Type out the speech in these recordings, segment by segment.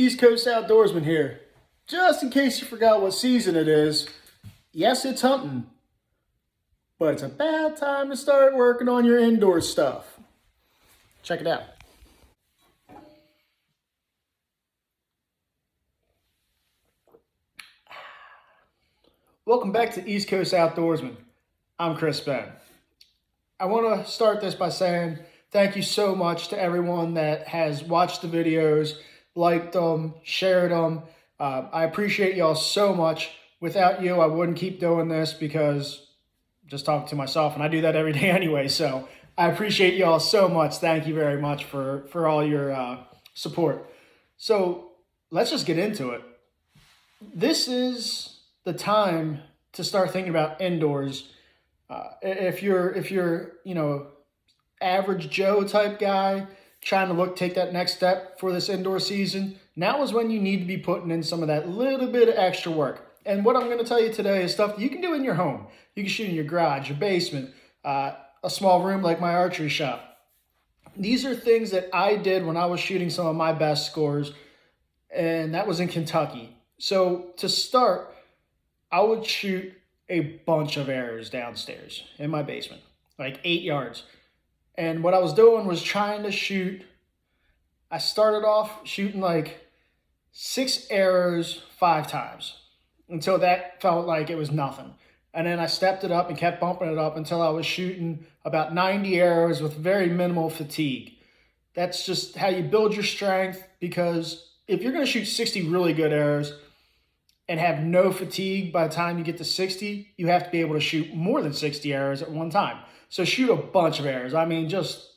East Coast Outdoorsman here. Just in case you forgot what season it is, yes, it's hunting, but it's a bad time to start working on your indoor stuff. Check it out. Welcome back to East Coast Outdoorsman. I'm Chris Ben. I want to start this by saying thank you so much to everyone that has watched the videos, liked them, shared them. I appreciate y'all so much. Without you, I wouldn't keep doing this because I'm just talking to myself, and I do that every day anyway. So I appreciate y'all so much. Thank you very much for all your support. So let's just get into it. This is the time to start thinking about indoors. If you're average Joe type guy trying to take that next step for this indoor season, now is when you need to be putting in some of that little bit of extra work. And what I'm going to tell you today is stuff that you can do in your home. You can shoot in your garage, your basement, a small room like my archery shop. These are things that I did when I was shooting some of my best scores, and that was in Kentucky. So to start, I would shoot a bunch of arrows downstairs in my basement, like 8 yards. And what I was doing was trying to shoot, I started off shooting like 6 arrows 5 times until that felt like it was nothing. And then I stepped it up and kept bumping it up until I was shooting about 90 arrows with very minimal fatigue. That's just how you build your strength, because if you're going to shoot 60 really good arrows and have no fatigue by the time you get to 60, you have to be able to shoot more than 60 arrows at one time. So shoot a bunch of arrows. I mean, just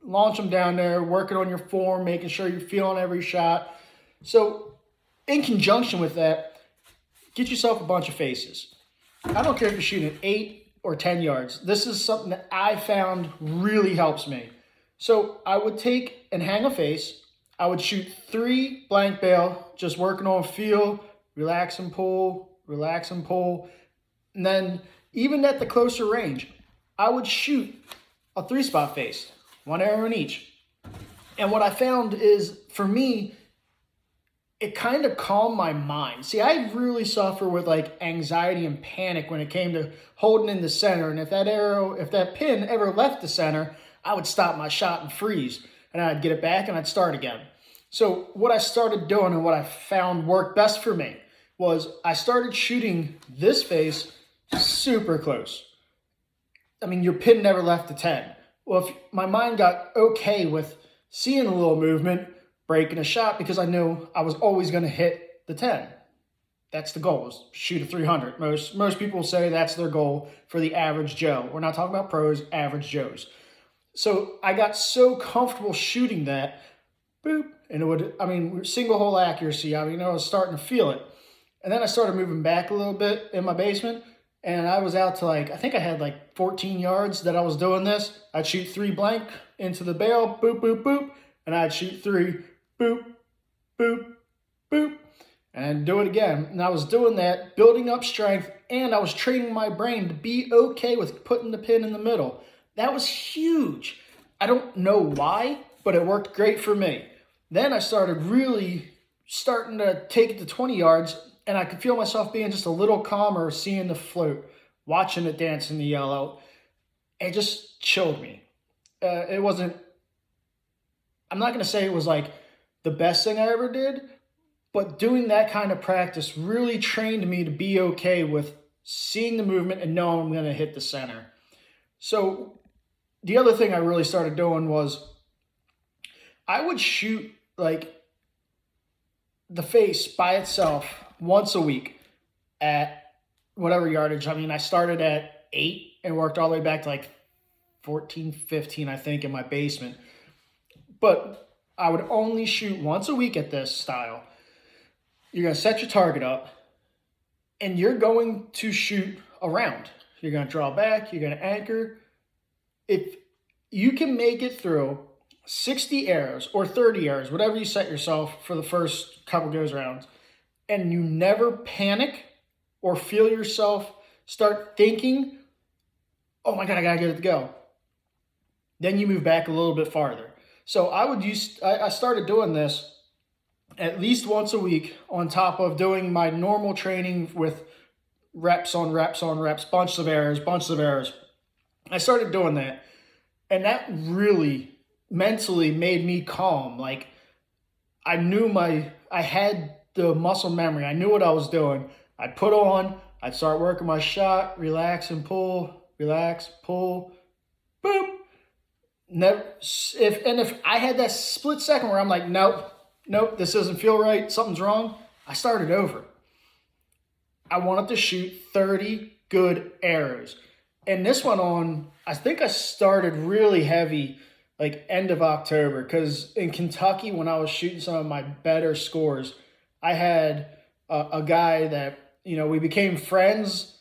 launch them down there, working on your form, making sure you're feeling every shot. So in conjunction with that, get yourself a bunch of faces. I don't care if you're shooting 8 or 10 yards. This is something that I found really helps me. So I would take and hang a face. I would shoot 3 blank bail, just working on feel, relax and pull, relax and pull. And then even at the closer range, I would shoot a 3-spot face, 1 arrow in each. And what I found is, for me, it kind of calmed my mind. See, I really suffer with anxiety and panic when it came to holding in the center. And if that pin ever left the center, I would stop my shot and freeze. And I'd get it back and I'd start again. So what I started doing and what I found worked best for me was I started shooting this face super close. I mean, your pin never left the 10. Well, if my mind got okay with seeing a little movement, breaking a shot, because I knew I was always going to hit the 10. That's the goal, is shoot a 300. Most people say that's their goal for the average Joe. We're not talking about pros, average Joes. So I got so comfortable shooting that, boop, and it would, single hole accuracy. I was starting to feel it. And then I started moving back a little bit in my basement, and I was out to I think I had 14 yards that I was doing this. I'd shoot 3 blank into the bail, boop, boop, boop, and I'd shoot 3, boop, boop, boop, and do it again. And I was doing that, building up strength, and I was training my brain to be okay with putting the pin in the middle. That was huge. I don't know why, but it worked great for me. Then I started really starting to take it to 20 yards, and I could feel myself being just a little calmer, seeing the float, watching it dance in the yellow. It just chilled me. It wasn't, I'm not going to say it was the best thing I ever did, but doing that kind of practice really trained me to be okay with seeing the movement and knowing I'm going to hit the center. So the other thing I really started doing was I would shoot the face by itself once a week at whatever yardage. I started at 8 and worked all the way back to 14, 15, I think, in my basement. But I would only shoot once a week at this style. You're going to set your target up, and you're going to shoot around. You're going to draw back. You're going to anchor. If you can make it through 60 arrows or 30 arrows, whatever you set yourself for the first couple goes rounds, and you never panic or feel yourself start thinking, oh my God, I gotta get it to go, then you move back a little bit farther. So I started doing this at least once a week, on top of doing my normal training with reps on reps on reps, bunches of errors, bunches of errors. I started doing that, and that really mentally made me calm. Like, I had the muscle memory. I knew what I was doing. I'd put on, I'd start working my shot, relax and pull, relax, pull, boom. Never, if I had that split second where I'm like, nope, this doesn't feel right, something's wrong, I started over. I wanted to shoot 30 good arrows. And this went on, I think I started really heavy like end of October, because in Kentucky, when I was shooting some of my better scores, I had a guy that, we became friends,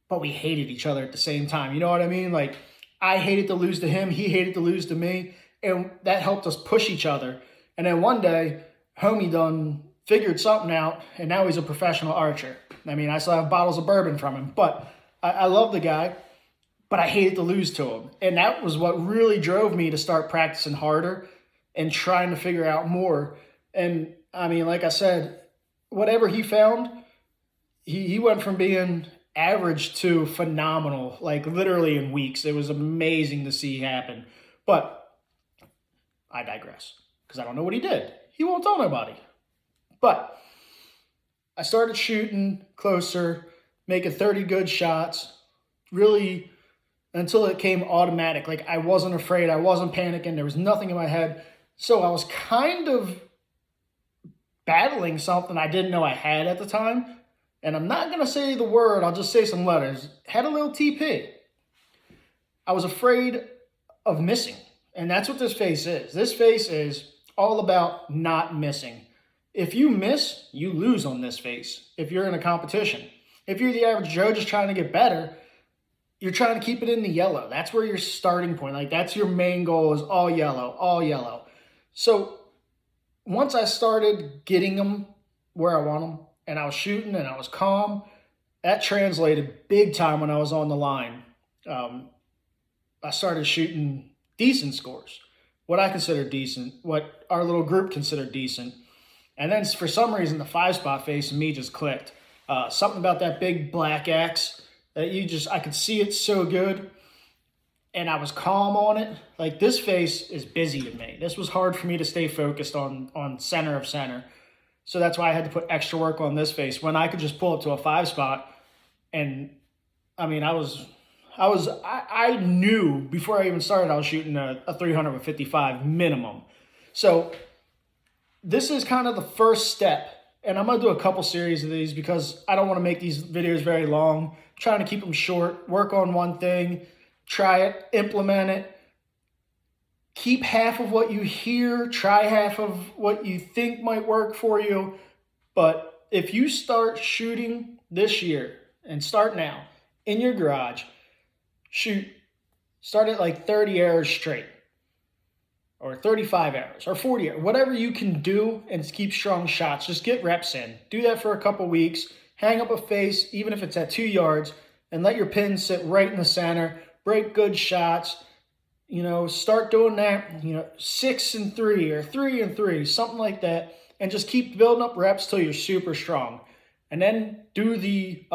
but we hated each other at the same time. You know what I mean? Like, I hated to lose to him, he hated to lose to me, and that helped us push each other. And then one day, homie done figured something out, and now he's a professional archer. I mean, I still have bottles of bourbon from him, but I love the guy, but I hated to lose to him. And that was what really drove me to start practicing harder and trying to figure out more. And I mean, like I said, whatever he found, he went from being average to phenomenal, like literally in weeks. It was amazing to see happen. But I digress, because I don't know what he did. He won't tell nobody. But I started shooting closer, making 30 good shots, really until it came automatic. Like, I wasn't afraid, I wasn't panicking, there was nothing in my head. So I was kind of battling something I didn't know I had at the time. And I'm not going to say the word, I'll just say some letters. Had a little TP. I was afraid of missing. And that's what this face is. This face is all about not missing. If you miss, you lose on this face if you're in a competition. If you're the average Joe just trying to get better, you're trying to keep it in the yellow. That's where your starting point, like that's your main goal, is all yellow, all yellow. So once I started getting them where I want them, and I was shooting and I was calm, that translated big time when I was on the line. I started shooting decent scores, what I consider decent, what our little group considered decent. And then for some reason, the 5-spot face in me just clicked. Something about that big black X that I could see it so good. And I was calm on it. Like, this face is busy to me. This was hard for me to stay focused on center of center. So that's why I had to put extra work on this face when I could just pull it to a 5-spot. And I mean, I knew before I even started, I was shooting a 355 minimum. So this is kind of the first step. And I'm going to do a couple series of these because I don't want to make these videos very long. I'm trying to keep them short, work on one thing, try it, implement it. Keep half of what you hear, try half of what you think might work for you. But if you start shooting this year, and start now, in your garage, start at like 30 arrows straight, or 35 arrows, or 40 arrows, whatever you can do, and keep strong shots. Just get reps in. Do that for a couple weeks. Hang up a face, even if it's at 2 yards, and let your pin sit right in the center. Break good shots. Start doing that, 6 and 3 or 3 and 3, something like that. And just keep building up reps till you're super strong. And then do the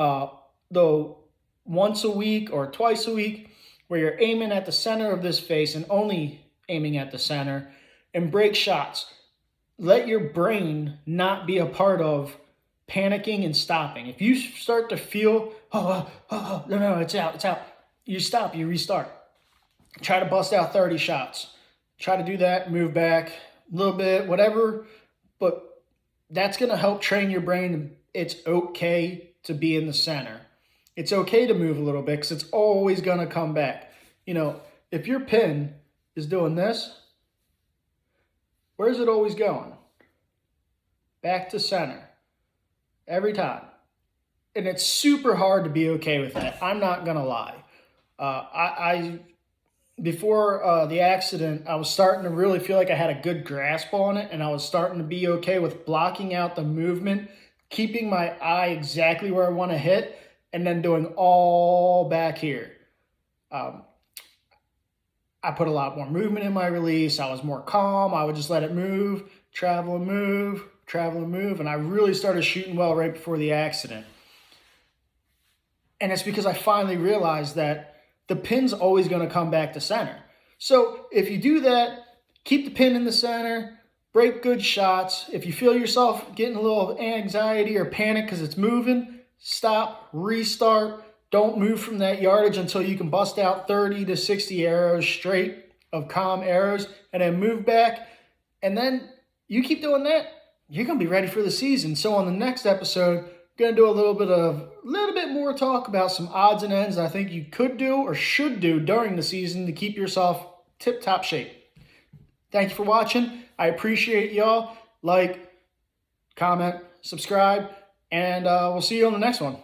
once a week or twice a week where you're aiming at the center of this face and only aiming at the center, and break shots. Let your brain not be a part of panicking and stopping. If you start to feel, no, it's out, you stop, you restart. Try to bust out 30 shots. Try to do that, move back a little bit, whatever. But that's going to help train your brain. It's okay to be in the center. It's okay to move a little bit because it's always going to come back. If your pin is doing this, where's it always going? Back to center. Every time. And it's super hard to be okay with that. I'm not going to lie. Before the accident, I was starting to really feel like I had a good grasp on it, and I was starting to be okay with blocking out the movement, keeping my eye exactly where I want to hit, and then doing all back here. I put a lot more movement in my release. I was more calm. I would just let it move, travel and move, travel and move, and I really started shooting well right before the accident. And it's because I finally realized that the pin's always going to come back to center. So if you do that, keep the pin in the center, break good shots. If you feel yourself getting a little anxiety or panic because it's moving, stop, restart. Don't move from that yardage until you can bust out 30 to 60 arrows straight of calm arrows, and then move back. And then you keep doing that, you're going to be ready for the season. So on the next episode, going to do a little bit more talk about some odds and ends I think you could do or should do during the season to keep yourself tip-top shape. Thank you for watching. I appreciate y'all. Like, comment, subscribe, and we'll see you on the next one.